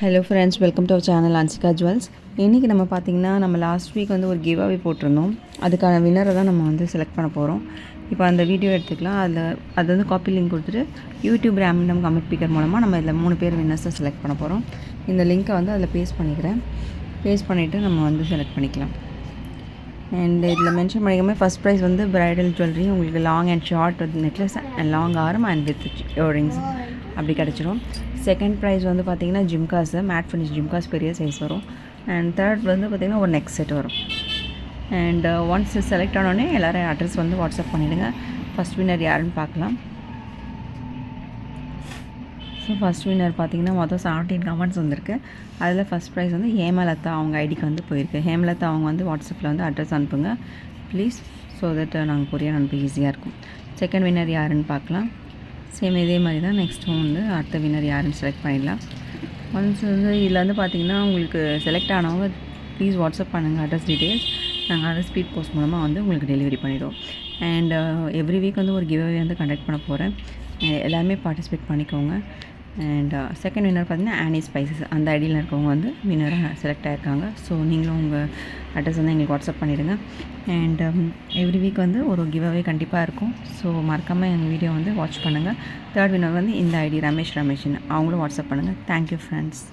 Hello friends, welcome to our channel Anshika jewels. இன்றைக்கி நம்ம பார்த்திங்கன்னா நம்ம லாஸ்ட் வீக் வந்து ஒரு கிவ் அவே போட்டிருந்தோம். அதுக்கான வின்னரை தான் நம்ம வந்து செலக்ட் பண்ண போகிறோம். இப்போ அந்த வீடியோ எடுத்துக்கலாம். அது வந்து காப்பி லிங்க் கொடுத்துட்டு யூடியூப் ரேண்டம் கமெண்ட் பிக்கர் மூலமாக நம்ம இதில் 3 பேர் வின்னர்ஸை செலக்ட் பண்ண போகிறோம். இந்த லிங்க்கை வந்து அதில் பேஸ்ட் பண்ணிக்கிறேன். பேஸ்ட் பண்ணிவிட்டு நம்ம வந்து செலக்ட் பண்ணிக்கலாம். அண்ட் இதில் மென்ஷன் பண்ணிக்காமல் ஃபஸ்ட் ப்ரைஸ் வந்து ப்ரைடல் ஜுவல்லரி, உங்களுக்கு long and short necklace and long ஆரம் அண்ட் வித் இயரிங்ஸ் அப்படி கிடச்சிரும். செகண்ட் ப்ரைஸ் வந்து பார்த்திங்கன்னா ஜிம்காஸு, மேட் ஃபினிஷ் ஜிம்காஸ் பெரிய சைஸ் வரும். அண்ட் தேர்ட் வந்து பார்த்திங்கன்னா ஒரு நெக் செட் வரும். அண்ட் ஒன்ஸ் செலக்ட் ஆனோடனே எல்லோரும் அட்ரஸ் வந்து வாட்ஸ்அப் பண்ணிவிடுங்க. ஃபஸ்ட் வின்னர் யாருன்னு பார்க்கலாம். ஸோ ஃபஸ்ட் வின்னர் பார்த்திங்கன்னா மொத்தம் 17 கமெண்ட்ஸ் வந்திருக்கு. அதில் ஃபஸ்ட் ப்ரைஸ் வந்து ஹேமலதா, அவங்க ஐடிக்கு வந்து போயிருக்கு. ஹேமலதா அவங்க வந்து வாட்ஸ்அப்பில் வந்து அட்ரஸ் அனுப்புங்க ப்ளீஸ், ஸோ தட் நாங்கள் கொரியர் அனுப்ப ஈஸியாக இருக்கும். செகண்ட் வின்னர் யாருன்னு பார்க்கலாம். சேம் இதே மாதிரி தான் நெக்ஸ்ட்டும் வந்து அடுத்த வின்னர் யாருன்னு செலக்ட் பண்ணிடலாம். ஒன்ஸ் வந்து இதில் வந்து பார்த்திங்கன்னா உங்களுக்கு செலக்ட் ஆனவங்க ப்ளீஸ் வாட்ஸ்அப் பண்ணுங்கள் அட்ரஸ் டீட்டெயில்ஸ். நாங்கள் அதை ஸ்பீட் போஸ்ட் மூலமாக வந்து உங்களுக்கு டெலிவரி பண்ணிவிடுவோம். அண்ட் எவ்ரி வீக் வந்து ஒரு கிவ்அவே வந்து கண்டக்ட் பண்ண போகிறேன். எல்லாருமே பார்ட்டிசிபேட் பண்ணிக்கோங்க. அண்ட் செகண்ட் வின்னர் பார்த்திங்கன்னா ஆனி ஸ்பைசஸ், அந்த ஐடியில் இருக்கவங்க வந்து வின்னராக செலக்ட் ஆகிருக்காங்க. ஸோ நீங்களும் உங்கள் அட்ரஸ் வந்து எங்களுக்கு வாட்ஸ்அப் பண்ணிவிடுங்க. அண்ட் எவ்ரி வீக் வந்து ஒரு கிவ்அவே கண்டிப்பாக இருக்கும். ஸோ மறக்காமல் எங்கள் வீடியோ வந்து வாட்ச் பண்ணுங்கள். தேர்ட் வின்னர் வந்து இந்த ஐடி ரமேஷ்னு அவங்களும் வாட்ஸ்அப் பண்ணுங்கள். Thank you friends.